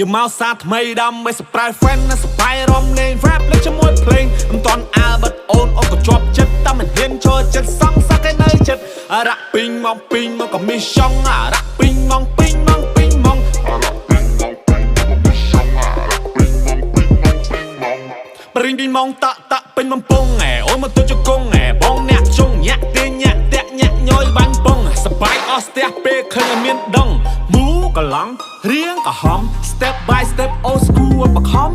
យើងមកសាថ្មីដើម្បីសប្រែ friend ណាសបាយរំលេង rap លេងជាមួយភ្លេងមិនតន់អាលបិទអូនក៏ជាប់ចិត្តតែមិនហ៊ានចូលចិត្តសងសឹកឯនៅចិត្តអារ៉ាក់ពីងមកក៏មានចង់អារ៉ាក់ពីងមកអារ៉ាក់ពីងមកក៏មានចង់អារ៉ាក់ពីងមកបរិញពីងមកតាក់ពេញបំពង់អូនមកទៅជង្គង់បងអ្នកជុងញាក់ទាញញាក់តាក់ញាក់ញយបាញ់ពងសបាយអស់ស្ទះពេលឃើញមានដងមូកឡង់រៀងក៏ហំ step by step old school បខំ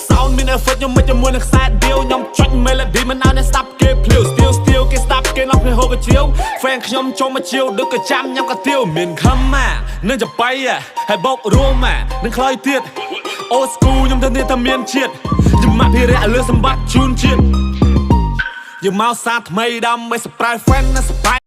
sound មាន effort ខ្ញុំមិនជាមួយនឹងខ្សែដៀវខ្ញុំចុច melody មិនឲ្យអ្នកស្ដាប់គេភ្លាវ still គេស្ដាប់គេឡប់គ្នាហូបកាជាវ fan ខ្ញុំចូលមកជាវដូចក៏ចាំញ៉ាំកាទៀវមានខំនឹងចបៃហើយបោករួមនឹងខ្ល้อยទៀត old school ខ្ញុំទៅនេះតែមានជាតិខ្ញុំមកភិរៈលើសម្បត្តិជូនជាតិយើងមកសាថ្មីដើម្បីសប្រែ friend ណាសបាយ